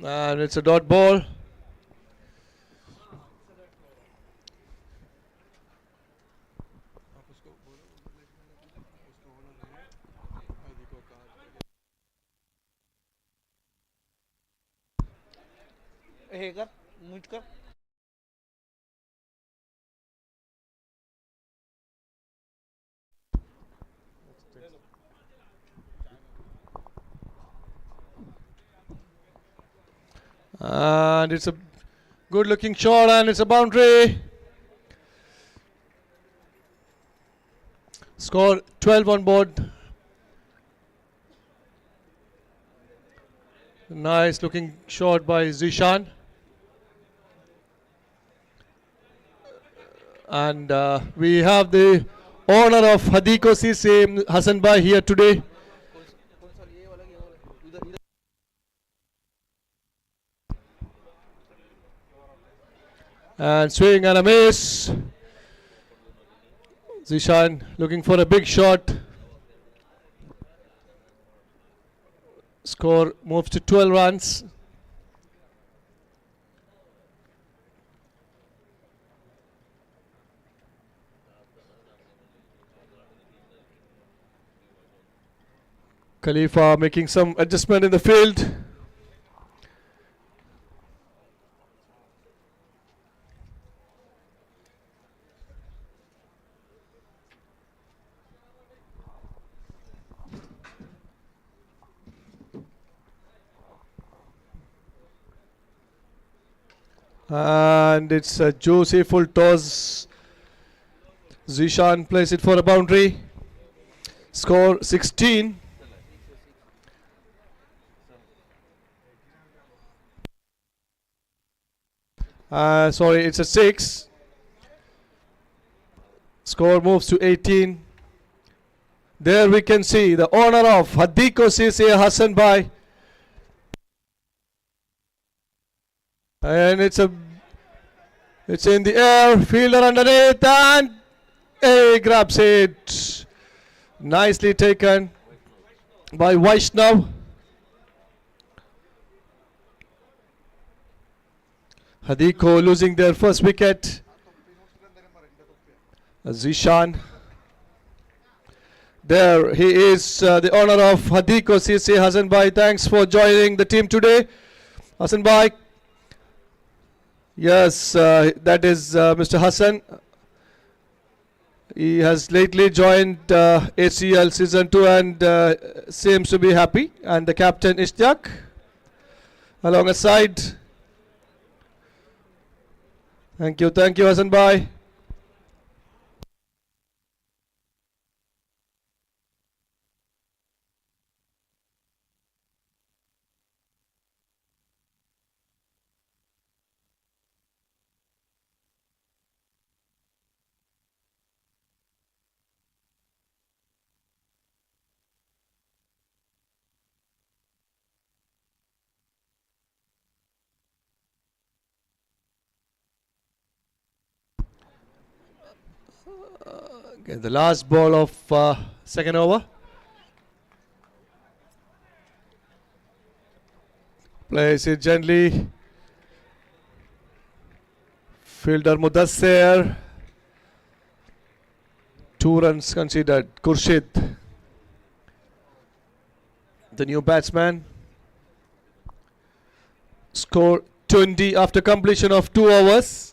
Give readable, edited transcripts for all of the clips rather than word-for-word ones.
And it's a dot ball. हे कर mute कर And it's a good looking shot and it's a boundary. Score 12 on board. Nice looking shot by Zishan. And we have the honor of Hadiko Sise Hassan Bhai here today. कौन सा ये वाला उधर इधर And swing and a miss. Zishan looking for a big shot. Score moves to 12 runs. Khalifa making some adjustment in the field. And it's a juicy full toss. Zishan plays it for a boundary. Score 16. Sorry, it's a 6. Score moves to 18. There we can see the honor of Hadiko Sise Hassan Bhai. And it's in the air, fielder underneath, and he grabs it. Nicely taken by Vaishnav. Hadiko losing their first wicket. Zishan. There he is, the honor of Hadiko Sise Hassan Bhai. Thanks for joining the team today, Hassan Bhai. Yes, that is Mr. Hassan. He has lately joined ACL Season 2 and seems to be happy. And the captain Ishtiaq alongside. Thank you, Hassan Bhai. Okay, the last ball of second over. Plays it gently. Fielder Mudassir. 2 runs considered. Khurshid, the new batsman. Score 20 after completion of 2 overs.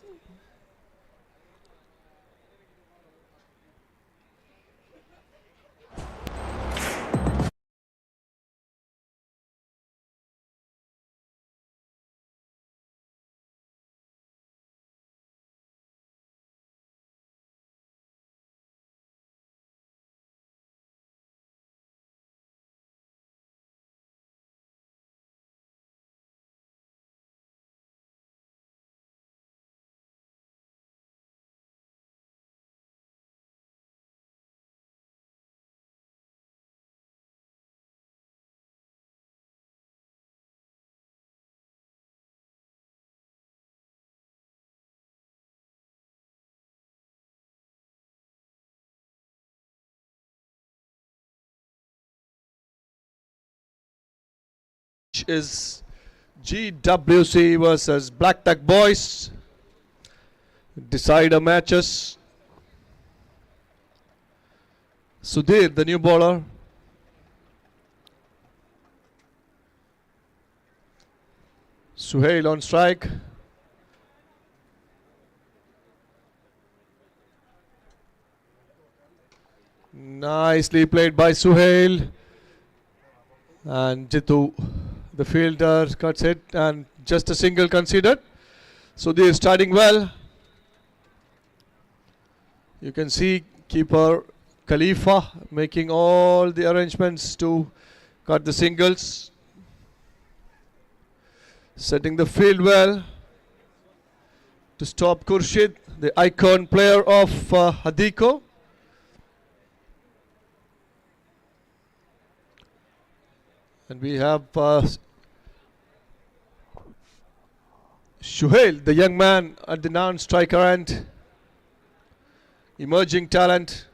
Is GWC versus Black Duck Boys. Decider matches. Sudhir, the new bowler. Suhail on strike. Nicely played by Suhail. And Jitu, the fielder, cuts it and just a single considered. Sudhir is starting well. You can see keeper Khalifa making all the arrangements to cut the singles. Setting the field well to stop Khurshid, the icon player of Hadiko. And we have Shuhail, the young man at the non-striker end. Emerging talent.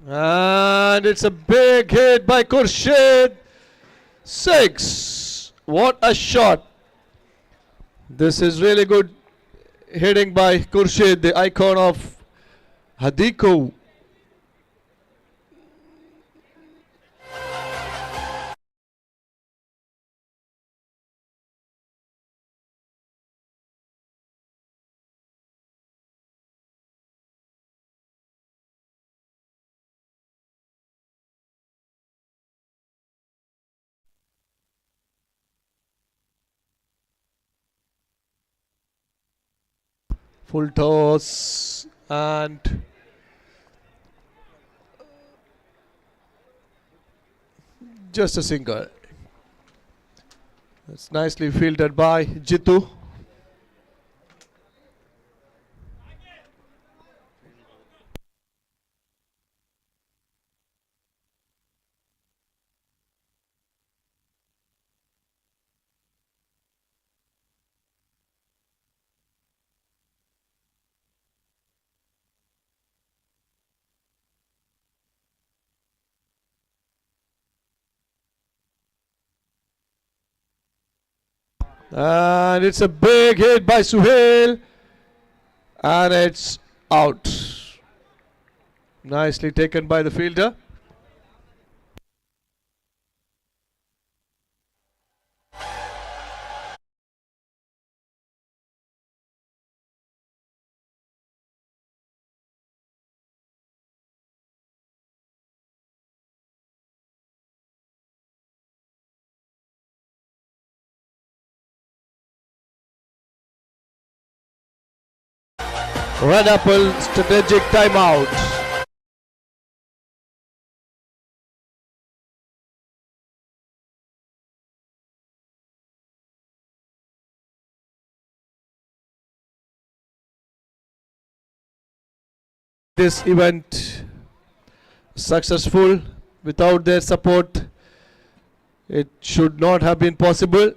And it's a big hit by Khurshid. 6. What a shot. This is really good hitting by Khurshid, the icon of Hadiko. Full toss and just a single. It's nicely fielded by Jitu. And it's a big hit by Suhail. And it's out. Nicely taken by the fielder. Red Apple strategic timeout. This event successful. Without their support, it should not have been possible.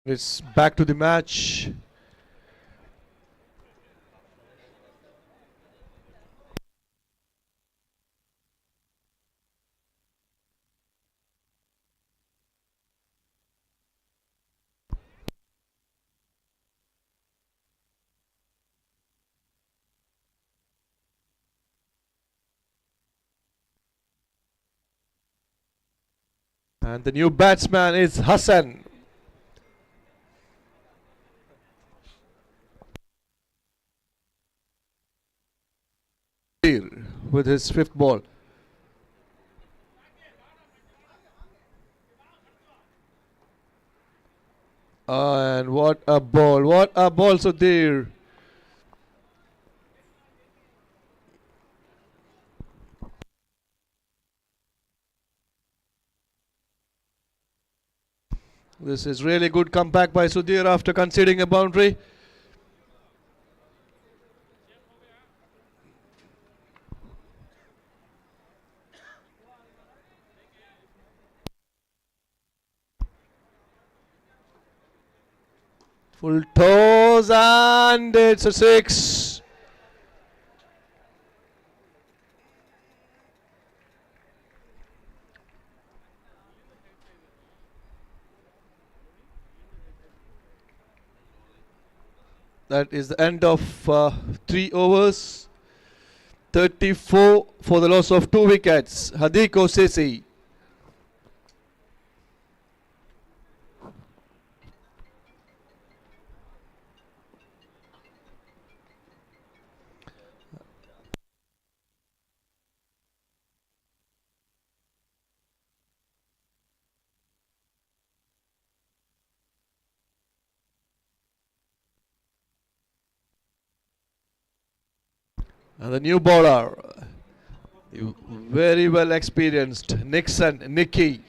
It's back to the match. And the new batsman is Hassan. With his fifth ball. And what a ball. What a ball, Sudhir. This is really good comeback by Sudhir after conceding a boundary. Full toes and it's a six. That is the end of 3 overs. 34 for the loss of 2 wickets. Hadiko Sisi. And the new bowler, very well experienced, Nixon Nicky.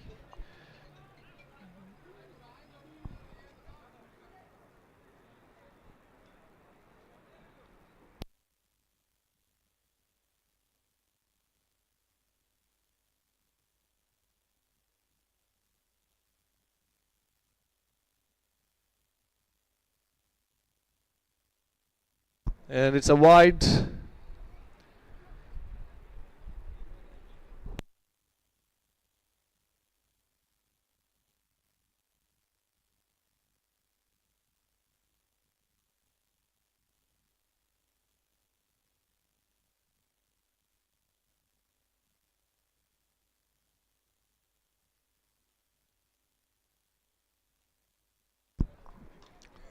And it's a wide.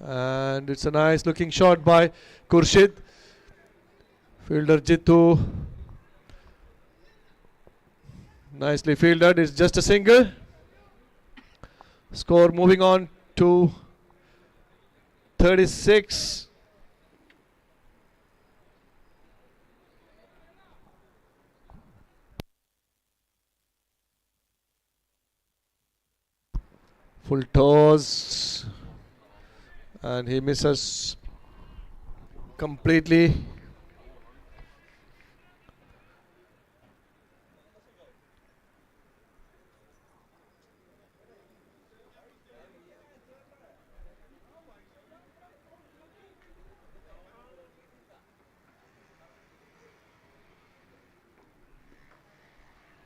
And it's a nice looking shot by Khurshid. Fielder Jitu. Nicely fielded. It's just a single. Score moving on to 36. Full toss. And he misses completely.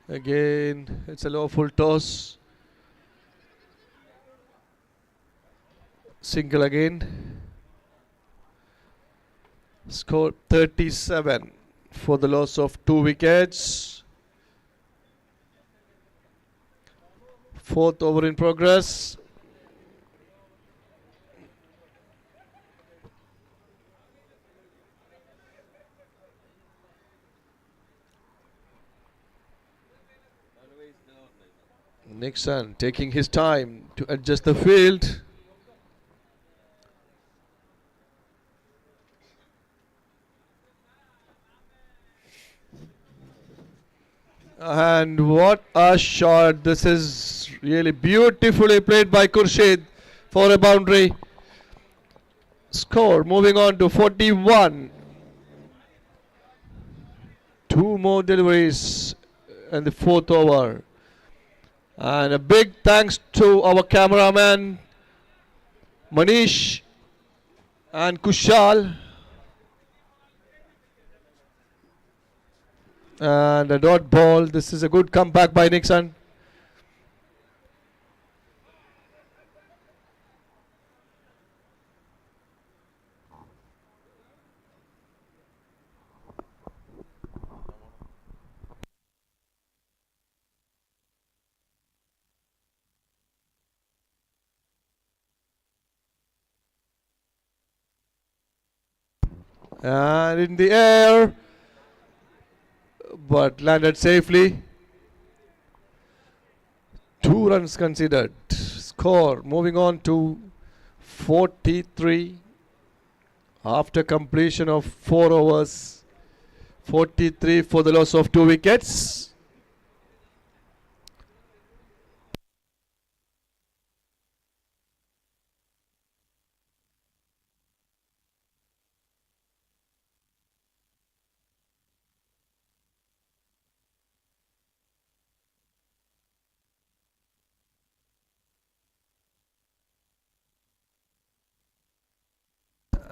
Again, it's a low full toss. Single again. Score 37 for the loss of 2 wickets. Fourth over in progress. Nixon taking his time to adjust the field. And what a shot. This is really beautifully played by Khurshid for a boundary. Score moving on to 41. 2 more deliveries in the 4th over. And a big thanks to our cameraman Manish and Kushal. And a dot ball. This is a good comeback by Nixon. And in the air, but landed safely. 2 runs considered. Score moving on to 43 after completion of 4 overs. 43 for the loss of 2 wickets.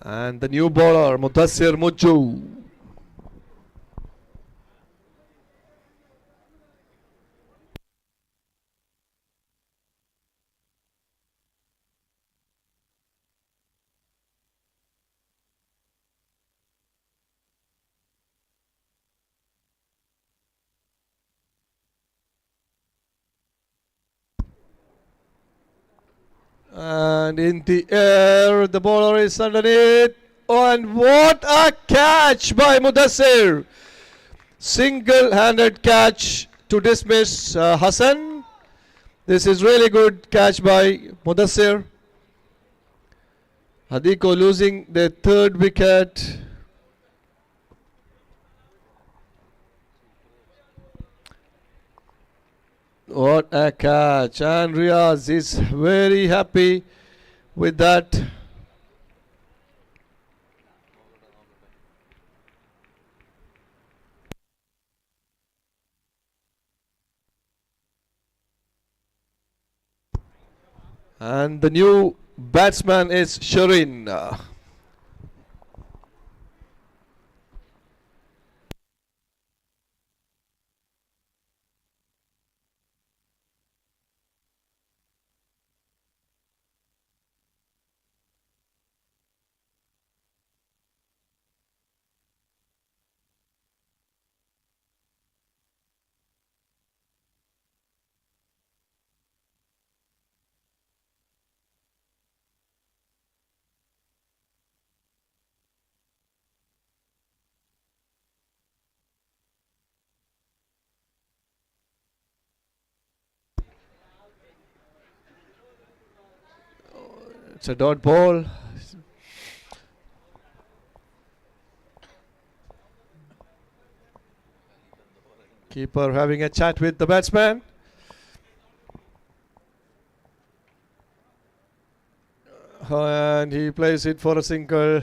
And the new bowler, Mudassir Mujju. And in the air, the bowler is underneath. And what a catch by Mudassir! Single-handed catch to dismiss Hassan. This is really good catch by Mudassir. Hadiko losing their 3rd wicket. What a catch. And Riaz is very happy with that. And the new batsman is Shireen. It's a dot ball. Keeper having a chat with the batsman. And he plays it for a single.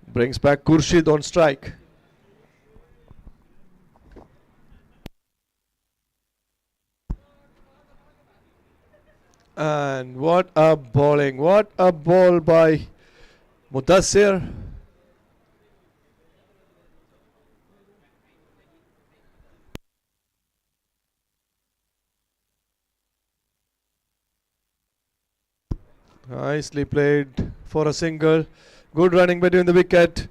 Brings back Khurshid on strike. And what a bowling. What a ball by Mudassir. Nicely played for a single. Good running between the wicket.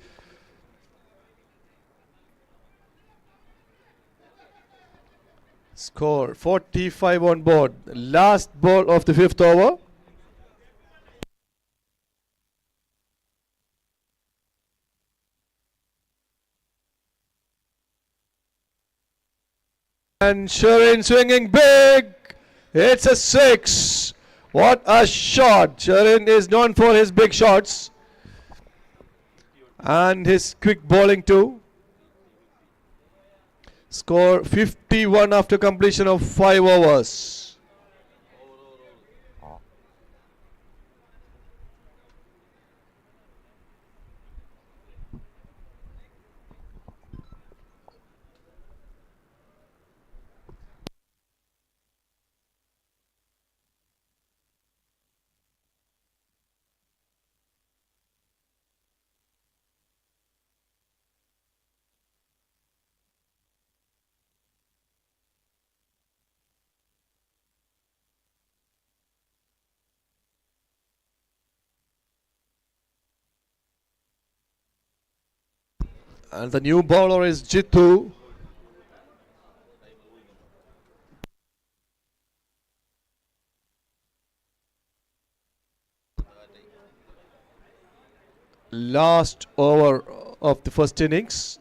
Score 45 on board. Last ball of the 5th over. And Shireen swinging big. It's a 6. What a shot. Shireen is known for his big shots. And his quick bowling too. Score 51 after completion of 5 overs. And the new bowler is Jitu. Last over of the first innings.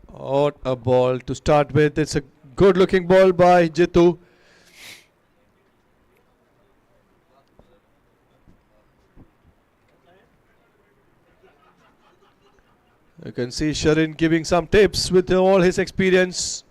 What a ball to start with. It's a good looking ball by Jitu. You can see Sharin giving some tips with all his experience.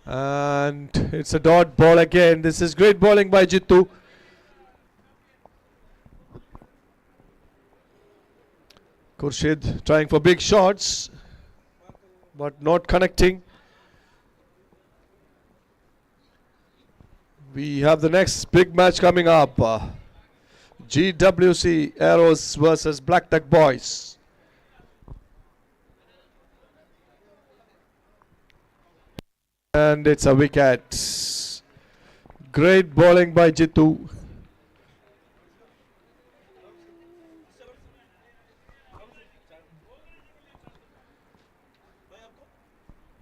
And it's a dot ball again. This is great bowling by Jitu. Khurshid trying for big shots, but not connecting. We have the next big match coming up. GWC Arrows versus Black Duck Boys. And it's a wicket. Great bowling by Jitu.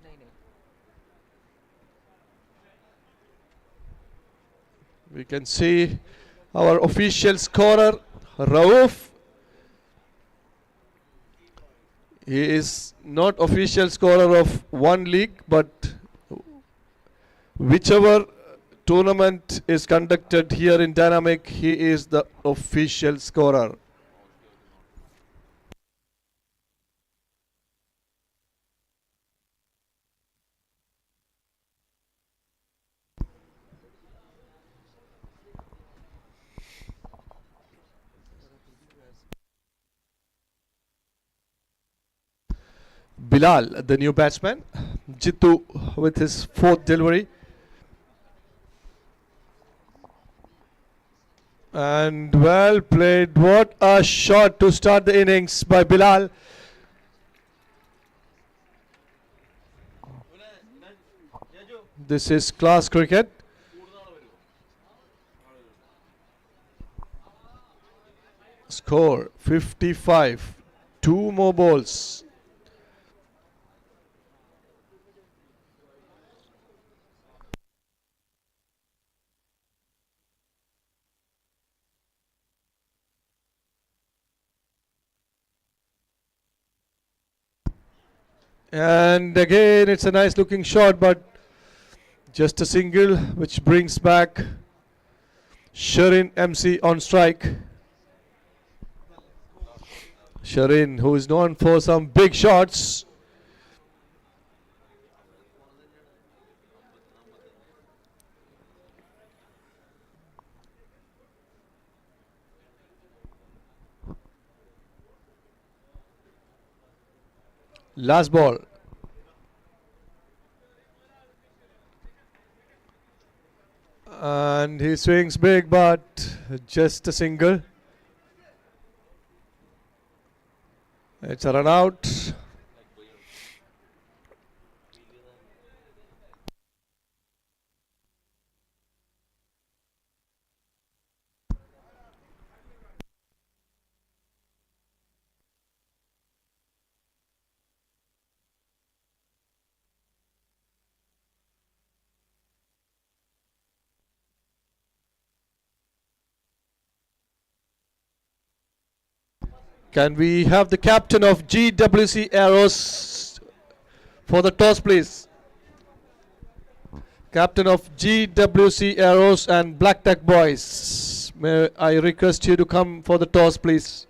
नहीं नहीं We can see our official scorer, Rauf. He is not official scorer of one league, but whichever tournament is conducted here in Dynamic, he is the official scorer. Bilal, the new batsman. Jitu with his fourth delivery. And well played. What a shot to start the innings by Bilal. This is class cricket. Score 55. Two more balls. And again, it's a nice looking shot, but just a single, which brings back Sharin MC on strike. Sharin, who is known for some big shots. Last ball. And he swings big, but just a single. It's a run out. Can we have the captain of GWC Arrows for the toss, please? Captain of GWC Arrows and Black Duck Boys. May I request you to come for the toss, please?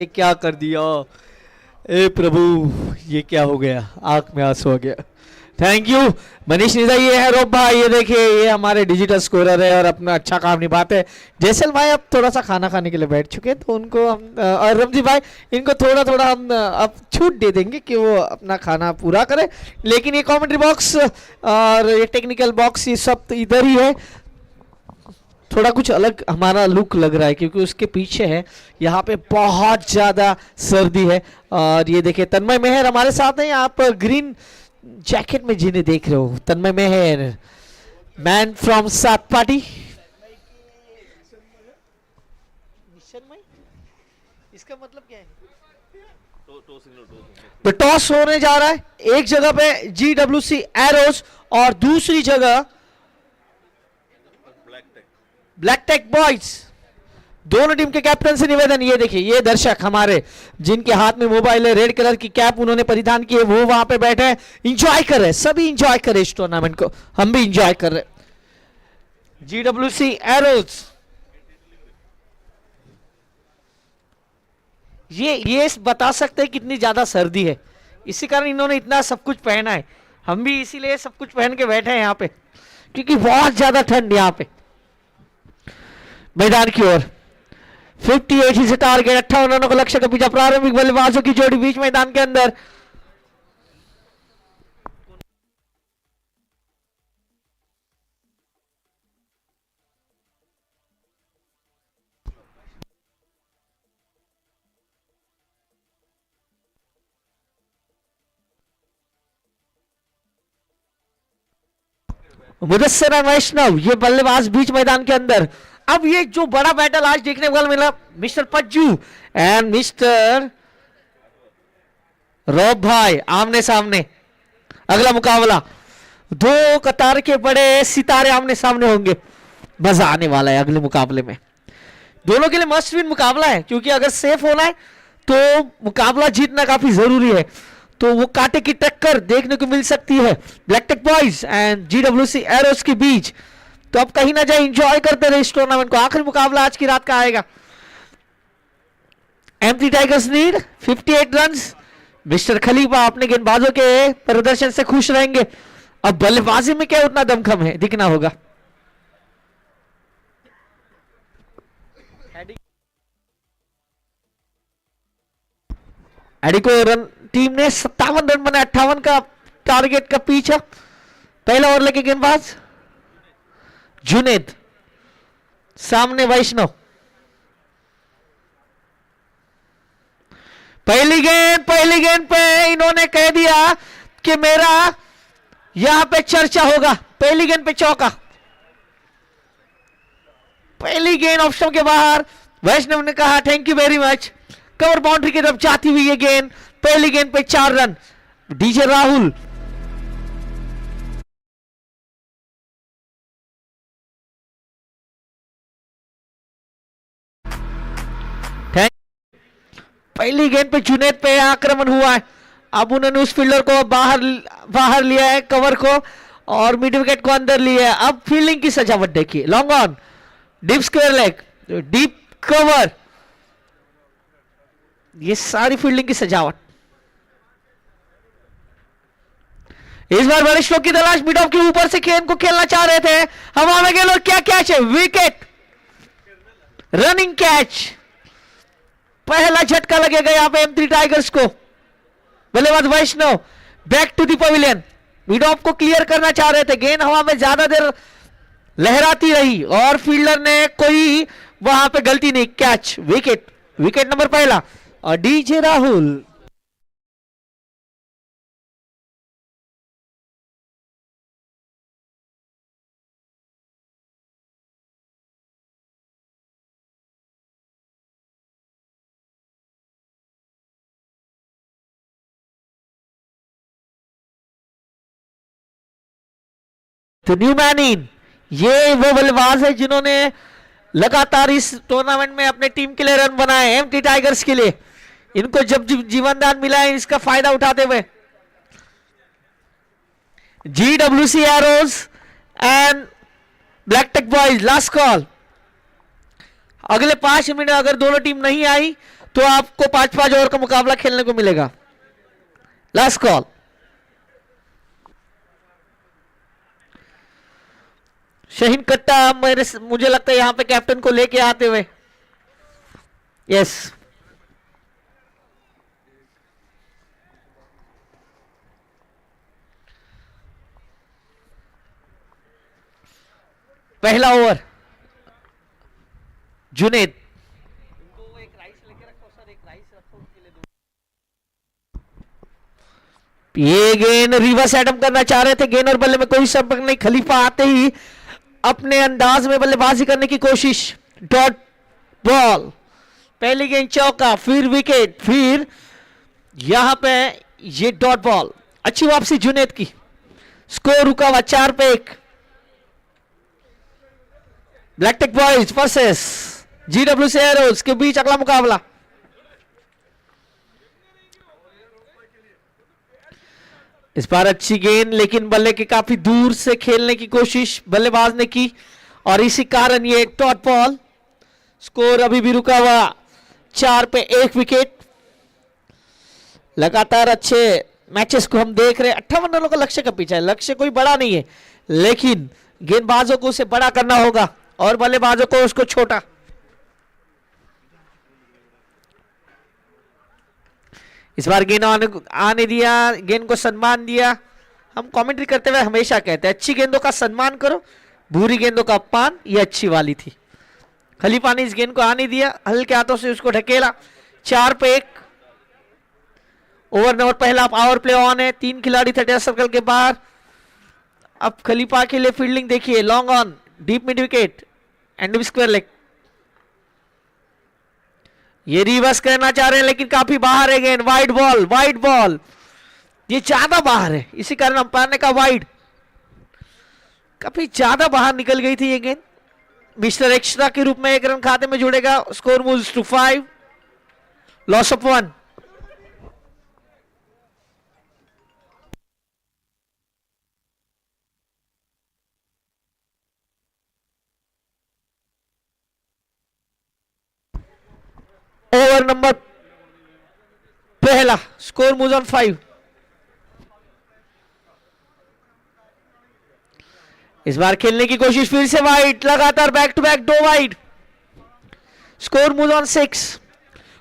ये क्या कर दिया, ए प्रभु ये क्या हो गया, आंख में आंसू आ गया। थैंक यू मनीष निजा। ये है रोब भाई, ये देखिए ये हमारे डिजिटल स्कोरर है और अपना अच्छा काम निभाते हैं। जैसल भाई अब थोड़ा सा खाना खाने के लिए बैठ चुके हैं, तो उनको हम और रमजी भाई इनको थोड़ा थोड़ा हम अब छूट दे देंगे कि वो अपना खाना पूरा करें। लेकिन ये कमेंट्री बॉक्स और ये टेक्निकल बॉक्स ये सब तो इधर ही है। थोड़ा कुछ अलग हमारा लुक लग रहा है क्योंकि उसके पीछे है, यहाँ पे बहुत ज्यादा सर्दी है। और ये देखिए तन्मय मेहर हमारे साथ हैं, आप ग्रीन जैकेट में जिन्हें देख रहे हो, तन्मय मेहर मैन फ्रॉम सात पार्टी। इसका मतलब क्या है? तो टॉस होने जा रहा है, एक जगह पे GWC एरोस और दूसरी जगह ब्लैक टेक बॉयज। दोनों टीम के कैप्टन से निवेदन, ये देखिए ये दर्शक हमारे जिनके हाथ में मोबाइल है, रेड कलर की कैप उन्होंने परिधान की है, वो वहां पे बैठे हैं, इंजॉय कर रहे हैं, सभी इंजॉय कर रहे हैं इस टूर्नामेंट को, हम भी इंजॉय कर रहे हैं। GWC एरोस ये बता सकते हैं कितनी ज्यादा सर्दी है, इसी कारण इन्होंने इतना सब कुछ पहना है। हम भी इसीलिए सब कुछ पहन के बैठे हैं यहाँ पे क्योंकि बहुत ज्यादा ठंड यहाँ पे। मैदान की ओर 58 से टारगेट, 58 रनों का लक्ष्य का पीछा, प्रारंभिक बल्लेबाजों की जोड़ी बीच मैदान के अंदर। मुदस्सिर वैष्णव ये बल्लेबाज बीच मैदान के अंदर। अब ये जो बड़ा बैटल आज देखने को मिला, मिस्टर पज्जू एंड मिस्टर रोब भाई आमने सामने। अगला मुकाबला, दो कतार के बड़े सितारे आमने सामने होंगे, मजा आने वाला है अगले मुकाबले में। दोनों के लिए मस्ट विन मुकाबला है क्योंकि अगर सेफ होना है तो मुकाबला जीतना काफी जरूरी है, तो वो कांटे की टक्कर देखने को मिल सकती है Black Tech Boys and GWC Arrows के बीच। तो अब कहीं ना जाए इंजॉय करते रहे इस टूर्नामेंट को। आखिरी मुकाबला आज की रात का आएगा। MT tigers need 58 runs. Mister Khalifa अपने गेंदबाजों के प्रदर्शन से खुश रहेंगे, अब बल्लेबाजी में क्या उतना दमखम है दिखना होगा। एडी को रन टीम ने 57 रन बना, 58 का टारगेट का पीछा। पहला ओवर लेके गेंदबाज जुनेद, सामने वैष्णव। पहली गेंद पे इन्होंने कह दिया कि मेरा यहां पे चर्चा होगा। पहली गेंद पे चौका, पहली गेंद ऑप्शन के बाहर। वैष्णव ने कहा thank you very much. Cover boundary की तरफ जाती हुई ये गेंद, पहली गेंद पे 4 रन। डीजे राहुल पहली गेंद पे जुनेद पे आक्रमण हुआ है। अब उन्होंने उस फील्डर को बाहर लिया है, कवर को, और मिड विकेट को अंदर लिया है। अब फील्डिंग की सजावट देखिए, long on, deep square leg, deep cover, ये सारी फील्डिंग की सजावट। इस बार बड़े स्ट्रोक की तलाश, मिड ऑफ के ऊपर से गेंद को खेलना चाह रहे थे, हवा में गेंद और क्या कैच है, विकेट, रनिंग कैच। पहला झटका लगेगा यहां पे M3 टाइगर्स को। बल्लेबाज Vaishnav back to the pavilion, mid off को क्लियर करना चाह रहे थे, गेंद हवा में ज्यादा देर लहराती रही और फील्डर ने कोई वहां पे गलती नहीं, कैच, विकेट, विकेट नंबर पहला। और डीजे राहुल तो न्यू मैन इन, ये वो बल्लेबाज है जिन्होंने लगातार इस टूर्नामेंट में अपने टीम के लिए रन बनाए, एमटी टाइगर्स के लिए। इनको जब जीवन दान मिला है इसका फायदा उठाते हुए GWC Arrows and Black Tech Boys. Last call, अगले 5 मिनट अगर दोनों टीम नहीं आई तो आपको 5-5 ओवर का मुकाबला खेलने को मिलेगा। Last call. शहीन कट्टा मुझे लगता है यहां पे कैप्टन को लेके आते हुए। यस, पहला ओवर जुनेद। ये गेंद रिवर्स एटम करना चाह रहे थे, गेंद और बल्ले में कोई संपर्क नहीं। खलीफा आते ही अपने अंदाज में बल्लेबाजी करने की कोशिश। डॉट बॉल, पहली गेंद चौका, फिर विकेट, फिर यहां पे ये डॉट बॉल। अच्छी वापसी जुनेद की। स्कोर रुका हुआ 4 पे 1। ब्लैकटेक बॉयज वर्सेस GWC एरोज के बीच अगला मुकाबला। इस बार अच्छी गेंद, लेकिन बल्ले के काफी दूर से खेलने की कोशिश बल्लेबाज ने की और इसी कारण ये डॉट बॉल। स्कोर अभी भी रुका हुआ 4 पे 1 विकेट। लगातार अच्छे मैचेस को हम देख रहे हैं। 58 रनों का लक्ष्य का पीछा है। लक्ष्य कोई बड़ा नहीं है, लेकिन गेंदबाजों को उसे बड़ा करना होगा और बल्लेबाजों को उसको छोटा। इस बार गेंद आने दिया, गेंद को सम्मान दिया। हम कमेंट्री करते हुए हमेशा कहते हैं अच्छी गेंदों का सम्मान करो, बुरी गेंदों का अपमान। ये अच्छी वाली थी। खलीफा ने इस गेंद को आने दिया, हल्के हाथों से उसको ढकेला। 4 पे 1। ओवर नंबर पहला पावर प्ले ऑन है। 3 खिलाड़ी 30 सर्कल के बाहर। अब खलीफा के लिए फील्डिंग देखिए। Long on, deep mid wicket, and square leg. ये रिवर्स करना चाह रहे हैं, लेकिन काफी बाहर है गेंद। वाइड बॉल, वाइड बॉल, ये ज्यादा बाहर है, इसी कारण अंपायर ने कहा वाइड। काफी ज्यादा बाहर निकल गई थी ये गेंद। मिस्टर एक्स्ट्रा के रूप में 1 रन खाते में जुड़ेगा। Score moves to 5, loss of 1। Over number पहला, स्कोर मूव्स ऑन 5। इस बार खेलने की कोशिश, फिर से वाइड, लगातार back to back 2 wide. Score moves on 6।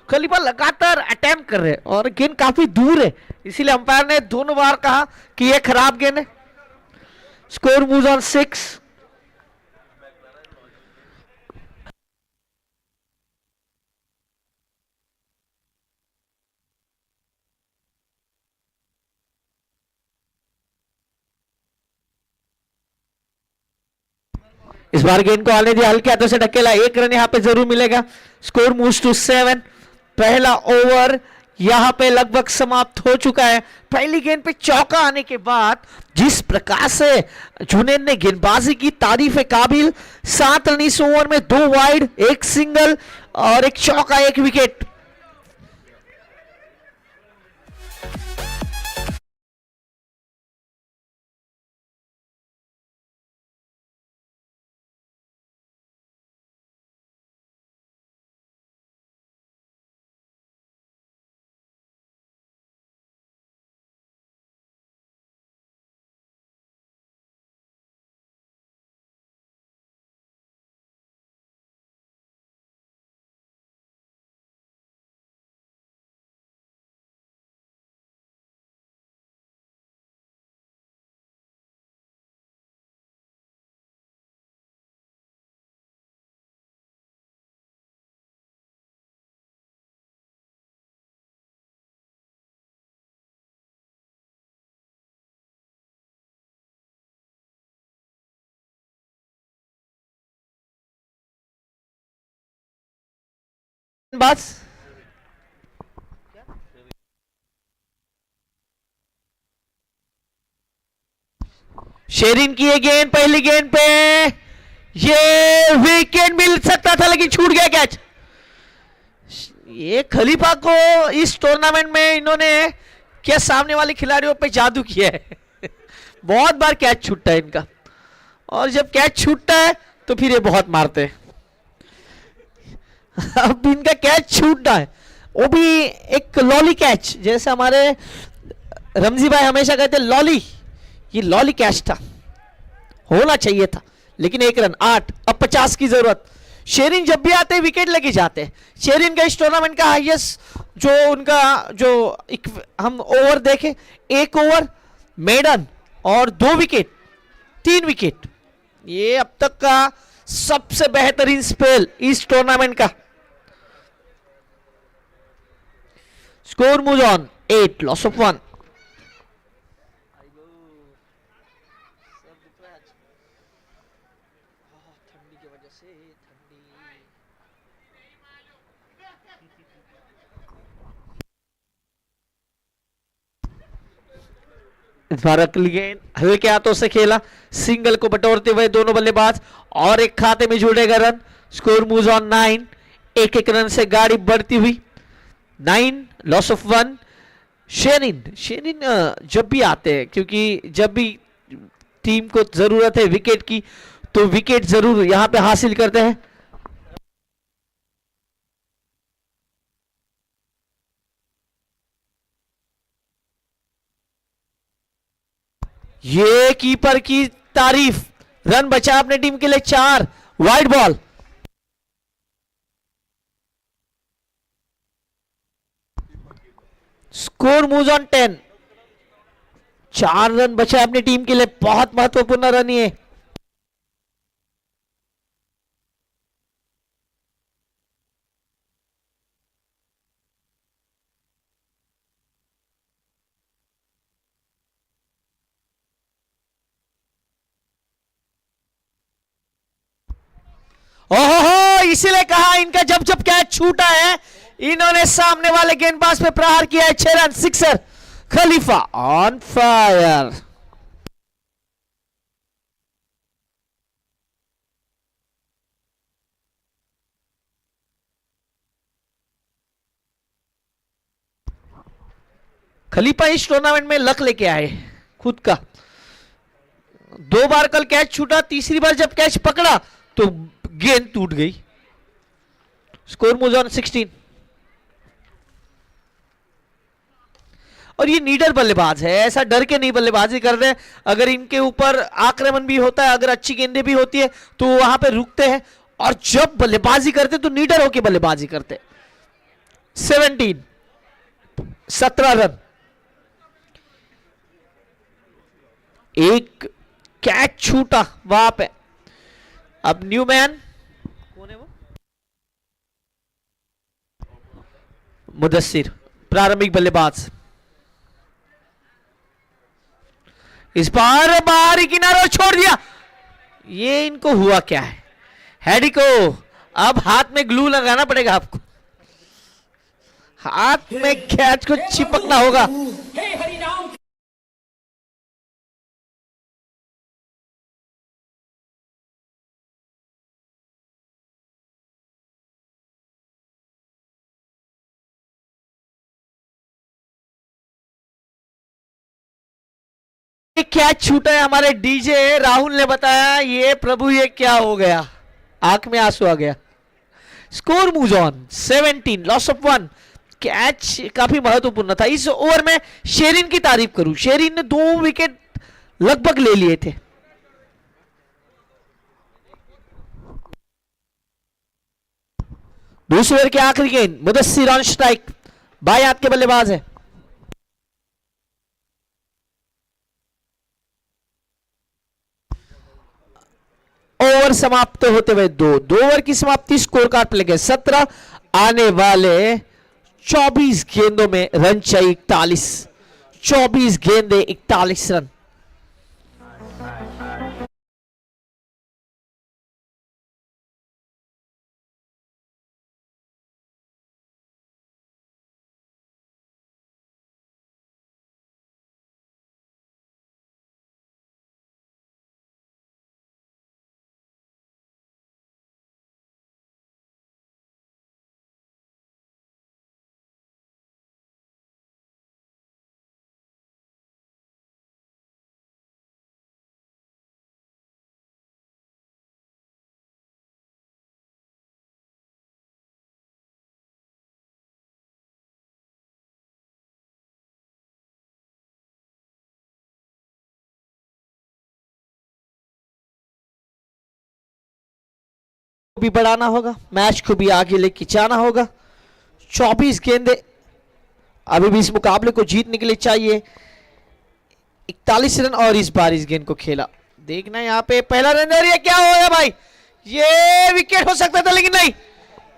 Khalifa लगातार अटेम्प्ट कर रहे हैं और गेंद काफी दूर है, इसीलिए अंपायर ने दोनों बार कहा कि यह खराब गेंद है। Score moves on 6। इस बार गेंद को आने दिया, हल्के हाथों से ढकेला। 1 रन यहां पे जरूर मिलेगा। Score moves to 7। पहला ओवर यहां पे लगभग समाप्त हो चुका है। पहली गेंद पे चौका आने के बाद जिस प्रकार से जुनैद ने गेंदबाजी की, तारीफ है काबिल। 7 रन इस ओवर में, 2 वाइड, 1 सिंगल और 1 चौका, 1 विकेट। बस शेरिन की ये गेंद, पहली गेंद पे ये विकेट मिल सकता था, लेकिन छूट गया कैच। ये खलीफा को इस टूर्नामेंट में इन्होंने क्या सामने वाले खिलाड़ियों पे जादू किया है। बहुत बार कैच छूटता है इनका, और जब कैच छूटता है तो फिर ये बहुत मारते हैं। अब इनका कैच छूटना है वो भी एक लॉली कैच, जैसे हमारे रमजी भाई हमेशा कहते लॉली, ये लॉली कैच था, होना चाहिए था, लेकिन 1 रन 8। अब 50 की जरूरत। शेरिन जब भी आते विकेट लेके जाते हैं। शेरिन का इस टूर्नामेंट का हाईएस्ट जो उनका जो हम ओवर देखे, 1 ओवर मेडन और 2 विकेट, 3 विकेट, ये अब तक का सबसे बेहतरीन स्पेल इस टूर्नामेंट का। Score move on 8, loss of 1। इस बार गेंद हल्के हाथों से खेला, सिंगल को बटोरते हुए दोनों बल्लेबाज, और एक खाते में जुड़ेगा रन। स्कोर मूव ऑन 9, एक एक रन से गाड़ी बढ़ती हुई 9, लॉस ऑफ 1। शेरिन जब भी आते हैं, क्योंकि जब भी टीम को जरूरत है विकेट की, तो विकेट जरूर यहां पे हासिल करते हैं। ये कीपर की तारीफ, रन बचा अपने टीम के लिए 4, wide ball. Score move on 10, 4 run बचा अपनी टीम के लिए, बहुत महत्वपूर्ण रन ये। ओहो, इसीलिए कहा इनका जब जब कैच छूटा है, इन्होंने सामने वाले गेंदबाज पे प्रहार किया है। 6 run, sixer. Khalifa on fire. Khalifa इस टूर्नामेंट में लक लेके आए खुद का। 2 बार कल कैच छूटा, तीसरी बार जब कैच पकड़ा तो गेंद टूट गई। Score move on 16। और ये नीडर बल्लेबाज है, ऐसा डर के नहीं बल्लेबाजी कर रहे हैं। अगर इनके ऊपर आक्रमण भी होता है, अगर अच्छी गेंदें भी होती है, तो वहां पे रुकते हैं, और जब बल्लेबाजी करते तो नीडर होके बल्लेबाजी करते। 17, 17 रन। एक कैच छूटा वहां पे। अब न्यूमैन, कौन है वो? मुदस्सिर, प्रारंभिक बल्लेबाज। इस बार बाहरी किनारों छोड़ दिया। ये इनको हुआ क्या है? हैडी को अब हाथ में ग्लू लगाना पड़ेगा आपको, हाथ में कैच को चिपकना होगा। कैच छूटा है। हमारे डीजे राहुल ने बताया, ये प्रभु ये क्या हो गया, आंख में आंसू आ गया। Score move on 17, loss of 1। Catch काफी महत्वपूर्ण था इस ओवर में। शेरिन की तारीफ करूं, शेरिन ने 2 विकेट लगभग ले लिए थे। दूसरे ओवर के आखिरी गेंद, मुदस्सिर ऑन स्ट्राइक, बाएं हाथ के बल्लेबाज है। ओवर समाप्त होते हुए 2 ओवर की समाप्ति। स्कोर कार्ड पे लगे 17, आने वाले 24 गेंदों में रन चाहिए 41। 24 गेंदे 41 रन। भी बढ़ाना होगा, मैच को भी आगे लेके जाना होगा। 24 गेंदे अभी भी इस मुकाबले को जीतने के लिए चाहिए। 41 रन और इस बार इस गेंद को खेला। देखना यहाँ पे पहला रन और ये क्या हो गया भाई, ये विकेट हो सकता था लेकिन नहीं।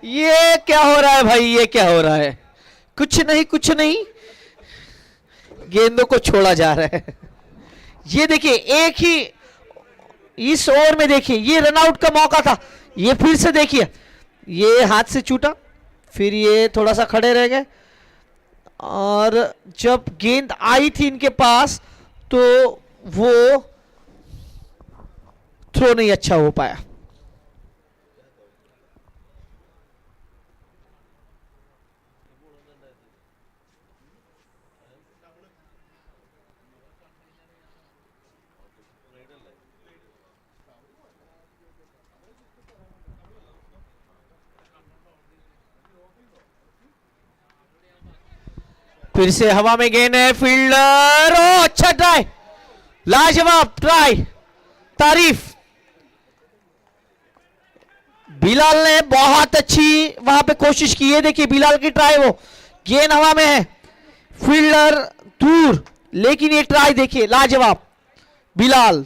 ये क्या हो रहा है भाई, ये क्या हो रहा है, कुछ नहीं कुछ नहीं, गेंदों को छोड़ा जा रहा है। ये देखिए एक ही इस ओवर में देखिए ये रनआउट का मौका था, ये फिर से देखिए ये हाथ से छूटा, फिर ये थोड़ा सा खड़े रह गए और जब गेंद आई थी इनके पास तो वो थ्रो नहीं अच्छा हो पाया। फिर से हवा में गेंद है, फील्डर ओ अच्छा ट्राई, लाजवाब ट्राई, तारीफ। बिलाल ने बहुत अच्छी वहां पे कोशिश की है, देखिए बिलाल की ट्राई, वो गेंद हवा में है, फील्डर दूर, लेकिन ये ट्राई देखिए लाजवाब, Bilal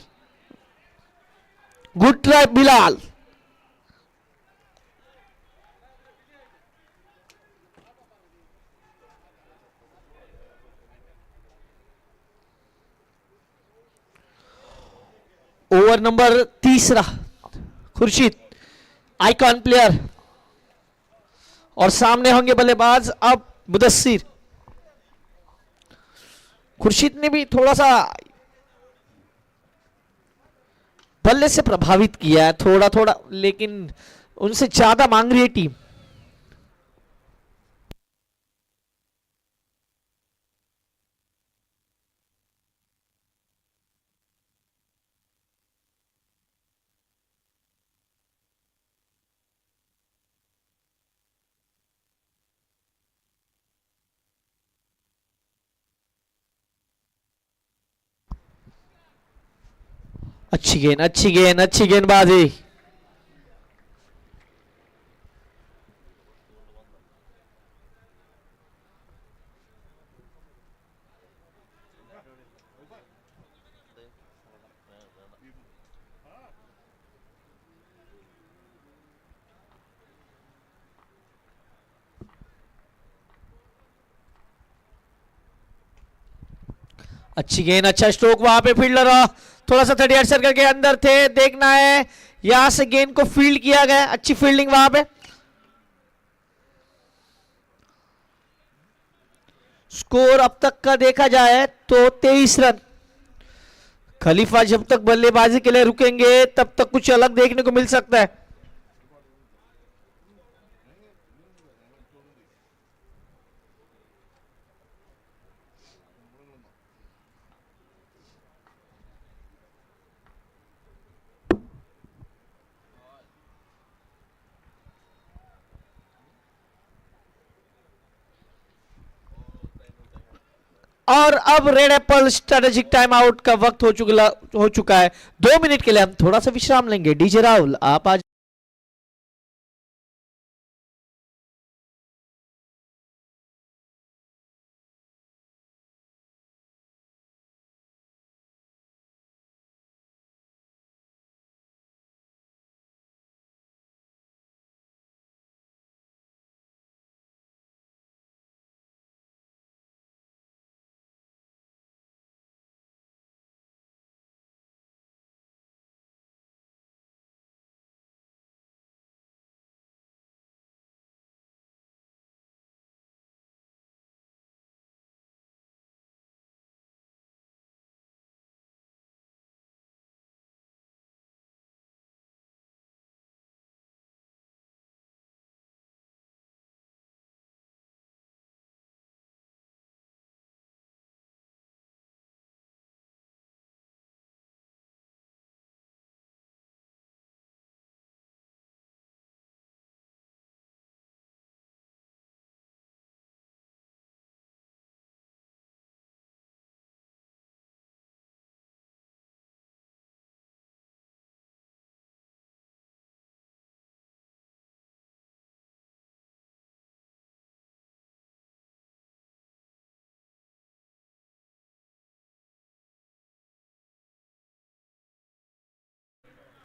good try Bilal. Over number तीसरा, खुर्शीद आइकॉन प्लेयर और सामने होंगे बल्लेबाज अब मुदस्सिर। खुर्शीद ने भी थोड़ा सा बल्ले से प्रभावित किया है थोड़ा थोड़ा, लेकिन उनसे ज्यादा मांग रही है टीम। अच्छी गेंद अच्छी गेंद अच्छी गेंदबाजी। अच्छी गेंद अच्छा स्ट्रोक, वहां पे फील्डर थोड़ा सा 38 सर्कल के अंदर थे, देखना है यहां से गेंद को फील्ड किया गया, अच्छी फील्डिंग वहां पे। स्कोर अब तक का देखा जाए तो 23 रन। खलीफा जब तक बल्लेबाजी के लिए रुकेंगे तब तक कुछ अलग देखने को मिल सकता है। और अब red Apple strategic time out का वक्त हो चुका है। 2 मिनट के लिए हम थोड़ा सा विश्राम लेंगे। डीजे राहुल आप आज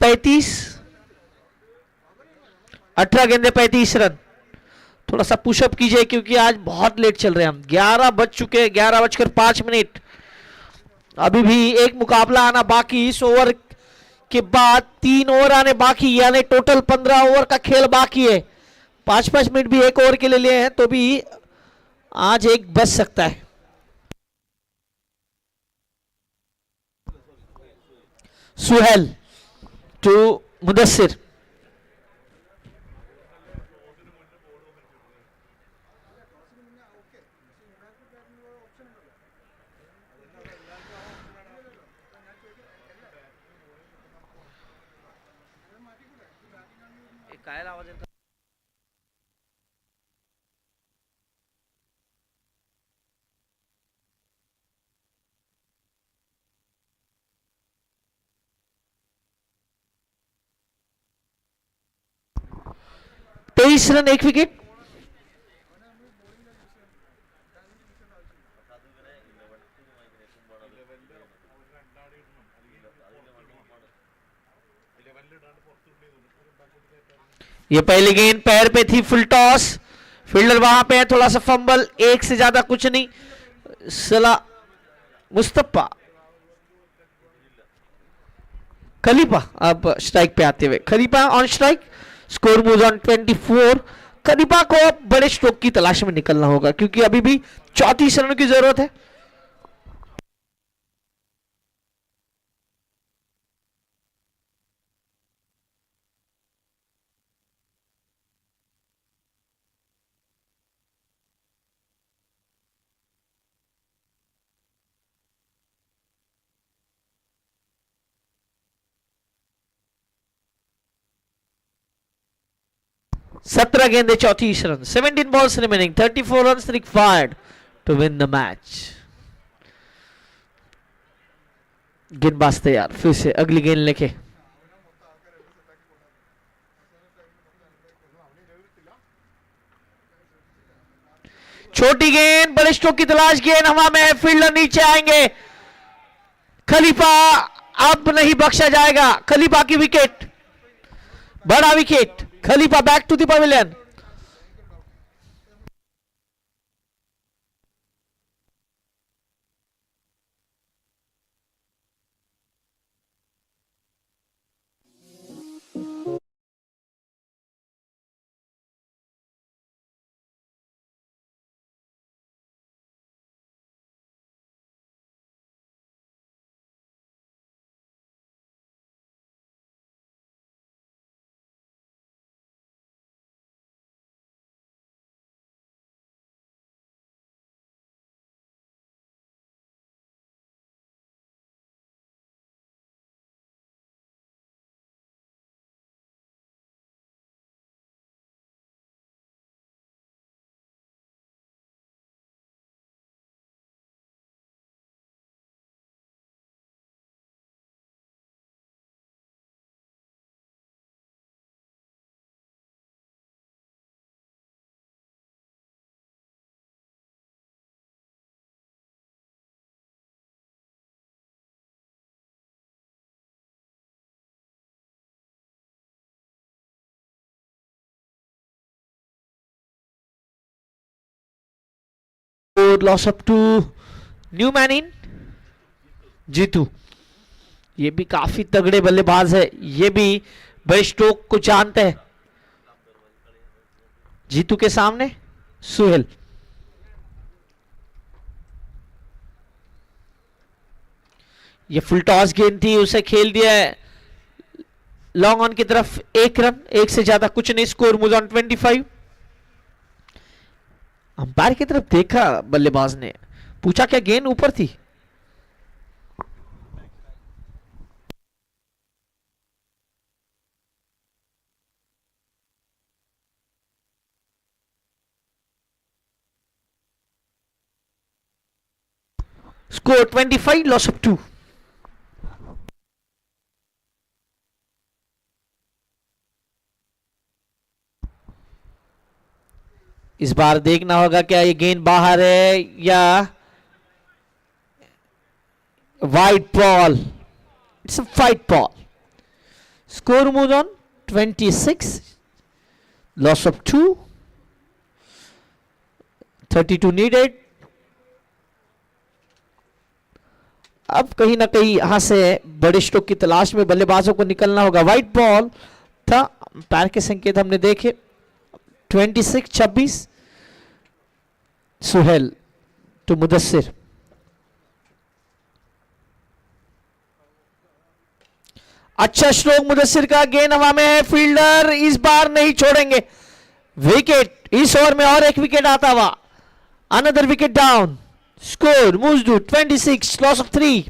35, 18 गेंदे 35 रन। थोड़ा सा पुशअप कीजिए क्योंकि आज बहुत लेट चल रहे हैं हम। 11 बज चुके हैं, 11:05। अभी भी एक मुकाबला आना बाकी। इस ओवर के बाद 3 ओवर आने बाकी, यानी टोटल 15 ओवर का खेल बाकी है। 5-5 मिनट भी एक ओवर के लिए लिए हैं तो भी आज एक बच सकता है। सुहेल टू मुदस्सिर। काय आवाज येतो? तेईस रन, 1 विकेट। ये पहली गेंद पैर पे थी, फुल टॉस। फील्डर वहां पे है, थोड़ा सा फंबल, एक से ज्यादा कुछ नहीं। सला मुस्तफा खलीफा अब स्ट्राइक पे आते हुए, Khalifa on strike. Score moves on 24। Khalifa को अब बड़े स्ट्रोक की तलाश में निकलना होगा क्योंकि अभी भी 34 रनों की जरूरत है। सत्रह गेंदे 34 run, 17 balls remaining, 34 runs required to win the match. गेंदबाज तैयार, फिर से अगली गेंद लेके। छोटी गेंद, बड़े स्ट्रोक की तलाश, गेंद हवा में, फील्डर नीचे आएंगे। खलीफा अब नहीं बख्शा जाएगा। खलीफा की विकेट, बड़ा wicket. Khalifa back to the pavilion. Loss up to new man in Jeetu. ये भी काफी तगड़े बल्लेबाज है, ये भी बड़े स्ट्रोक को जानते हैं। जीतू के सामने सुहेल। ये फुल टॉस गेंद थी, उसे खेल दिया है लॉन्ग ऑन की तरफ। 1 रन, एक से ज्यादा कुछ नहीं। Score moves on 25। अंपायर की तरफ देखा बल्लेबाज ने, पूछा क्या गेंद ऊपर थी। Score 25, loss of 2। इस बार देखना होगा क्या ये गेंद बाहर है या wide ball. It's a wide ball. Score moved on 26. Loss of 2. 32 needed. अब कहीं ना कहीं यहां से बड़े स्ट्रोक की तलाश में बल्लेबाजों को निकलना होगा. वाइट बॉल था, पैर के संकेत हमने देखे. 26-26. सुहेल टू मुदस्सिर. अच्छा स्ट्रोक मुदस्सिर का. गेंद हवा में है. फील्डर इस बार नहीं छोड़ेंगे. विकेट. इस ओवर में और एक विकेट आता हुआ. Another wicket down. Score moves to 26, loss of 3.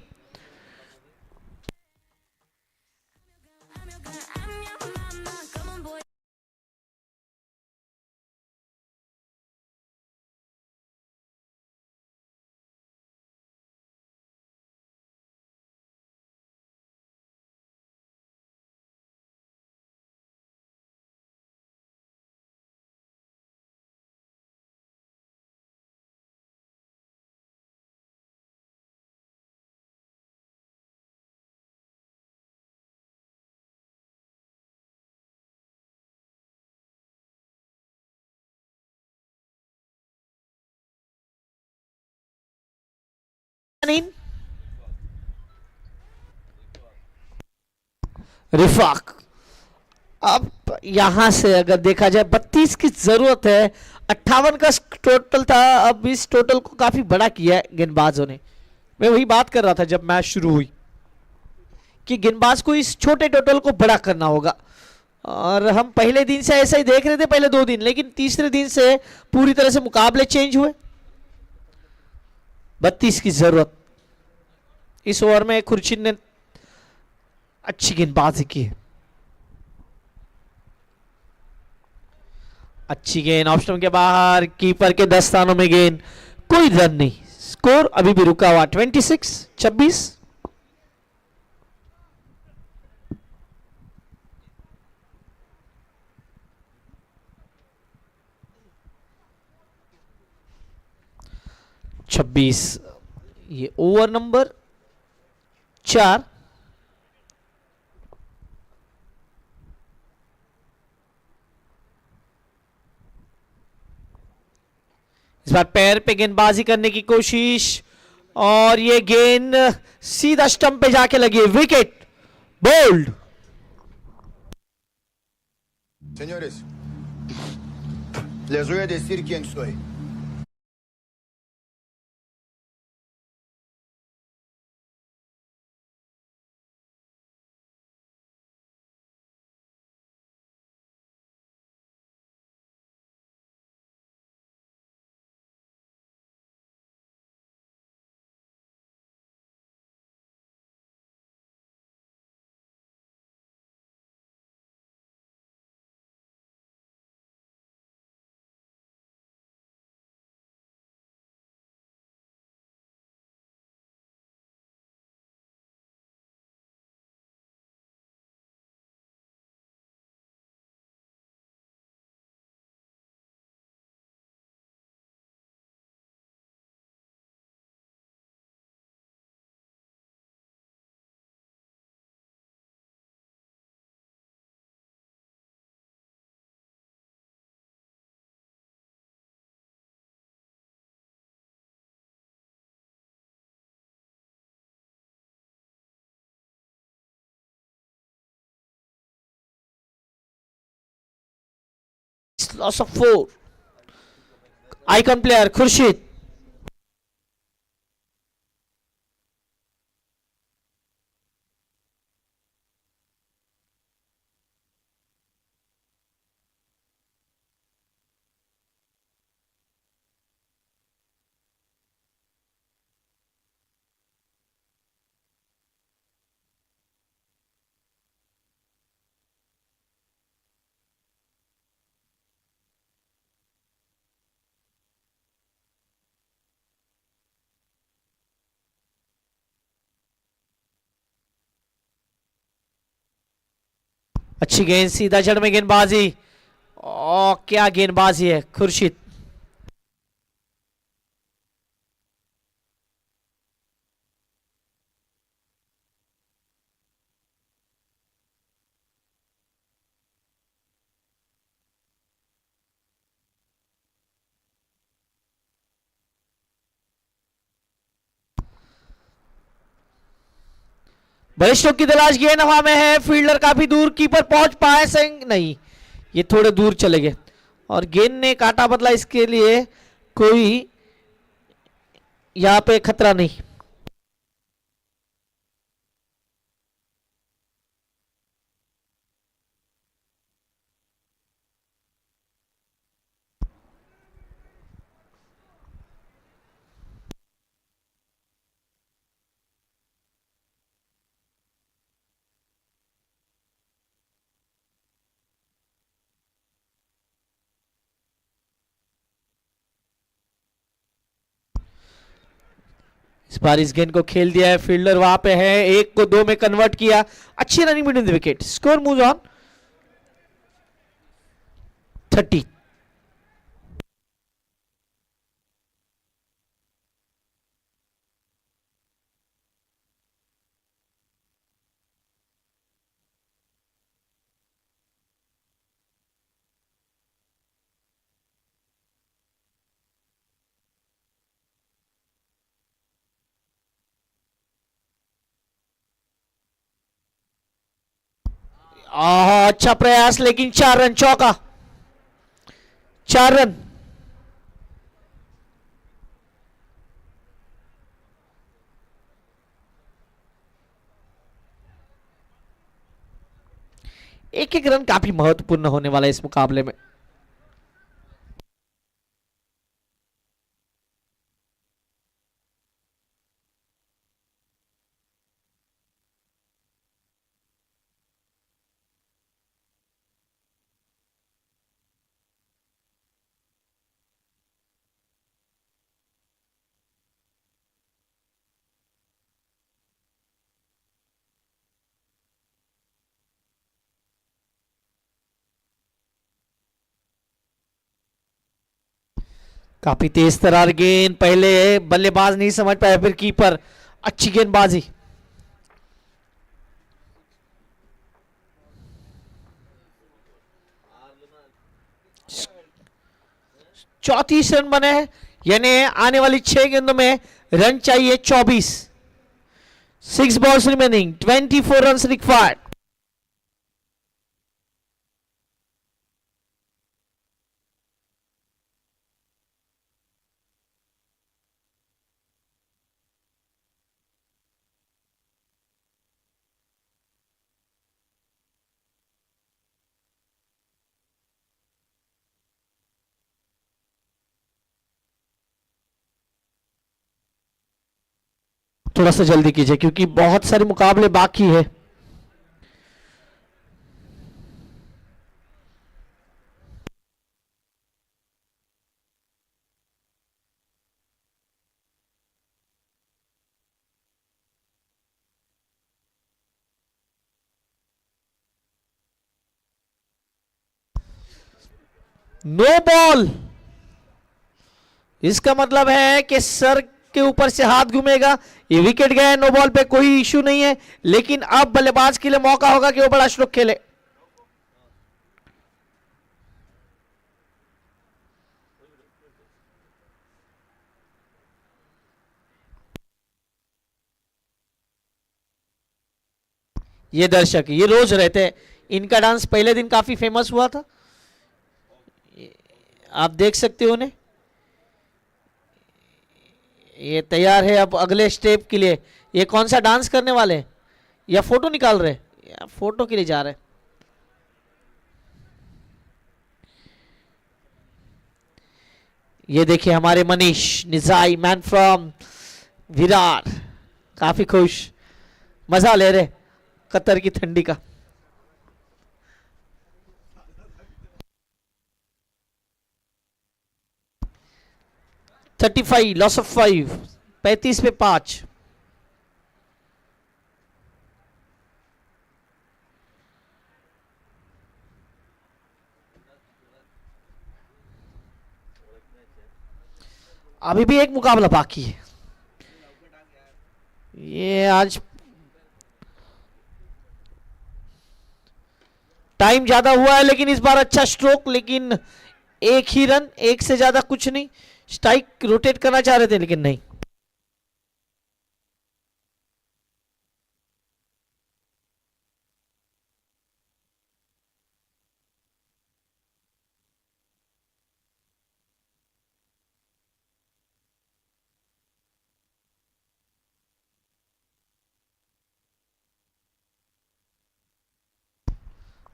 रिफाक. अब यहां से अगर देखा जाए 32 की जरूरत है. 58 का टोटल था. अब इस टोटल को काफी बड़ा किया है गेंदबाजों ने. मैं वही बात कर रहा था जब मैच शुरू हुई कि गेंदबाज को इस छोटे टोटल को बड़ा करना होगा. और हम पहले दिन से ऐसा ही देख रहे थे, पहले 2 दिन, लेकिन तीसरे दिन से पूरी तरह से मुकाबले चेंज हुए. 32 की जरूरत. इस ओवर में खुर्शीद ने अच्छी गेंदबाजी की है. अच्छी गेंद ऑप्शन के बाहर. कीपर के 10 स्थानों में गेंद. कोई रन नहीं. स्कोर अभी भी रुका हुआ 26-26. ये ओवर नंबर 4. इस बार पैर पे गेंदबाजी करने की कोशिश और ये गेंद सीधा स्टंप पे जाके लगी. Wicket. Bowled. Señores, les voy a decir quién soy. Loss of 4. Icon player Khurshid. अच्छी गेंद. सीधा जड़ में गेंदबाजी. और क्या गेंदबाजी है खुर्शीद. बड़े स्ट्रोक की तलाश, गेंद हवा में है, फील्डर काफी दूर, कीपर पहुंच पाए सिंह नहीं, ये थोड़े दूर चले गए और गेंद ने काटा बदला, इसके लिए कोई यहां पे खतरा नहीं। इस बार इस गेंद को खेल दिया है, फील्डर वहां पे है, एक को दो में कन्वर्ट किया, अच्छी running between the wicket, score moves on 30। अच्छा प्रयास, लेकिन 4 रन, चौका, 4 रन। एक एक रन काफी महत्वपूर्ण होने वाला है इस मुकाबले में। काफी तेज तरार गेंद, पहले बल्लेबाज नहीं समझ पाया, फिर कीपर, अच्छी गेंदबाजी। चौतीस रन बने हैं, यानी आने वाली 6 गेंदों में रन चाहिए 24। 6 बॉल्स रिमेनिंग, 24 रन रिक्वायर्ड। थोड़ा सा जल्दी कीजिए क्योंकि बहुत सारे मुकाबले बाकी है। नो बॉल, इसका मतलब है कि सर के ऊपर से हाथ घूमेगा, ये विकेट गया है, नो बॉल पे कोई इशू नहीं है, लेकिन अब बल्लेबाज के लिए मौका होगा कि वो बड़ा स्ट्रोक खेले। ये दर्शक ये रोज रहते हैं, इनका डांस पहले दिन काफी फेमस हुआ था, आप देख सकते हो उन्हें। ये तैयार है अब अगले स्टेप के लिए। ये कौन सा डांस करने वाले हैं या फोटो निकाल रहे हैं? या फोटो के लिए जा रहे हैं। ये देखिए हमारे मनीष निजाई, मैन फ्रॉम विरार, काफी खुश, मजा ले रहे कतर की ठंडी का। $35 लॉस ऑफ 5, 35 पे 5। अभी भी एक मुकाबला बाकी है। ये आज टाइम ज्यादा हुआ है, लेकिन इस बार अच्छा स्ट्रोक, लेकिन एक ही रन, एक से ज्यादा कुछ नहीं। स्ट्राइक रोटेट करना चाह रहे थे लेकिन नहीं।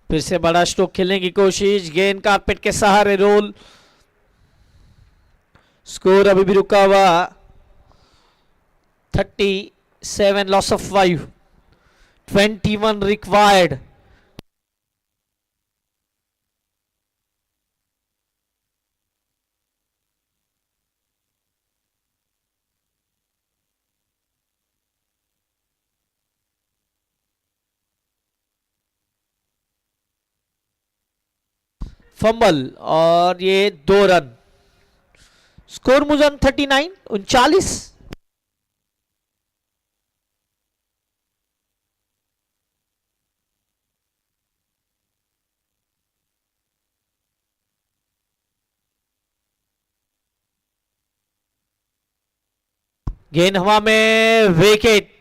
फिर से बड़ा स्ट्रोक खेलने की कोशिश, गेंद कारपेट के सहारे रोल। स्कोर अभी भी रुका हुआ 37, लॉस ऑफ 5, 21 रिक्वायर्ड। फंबल और ये 2 रन। स्कोर मुजन 39, 39। गेंद हवा में, विकेट।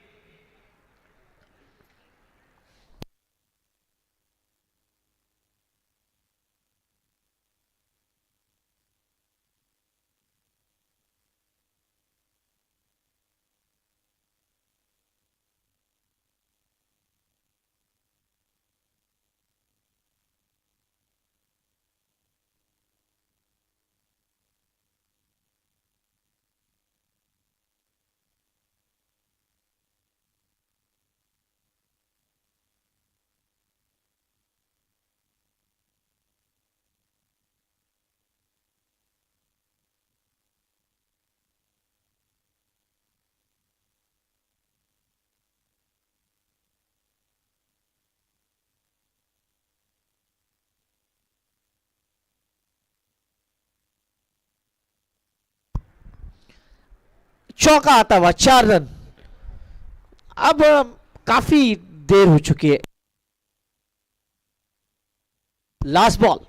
चौका आता हुआ 4 रन। अब काफी देर हो चुकी है। Last ball.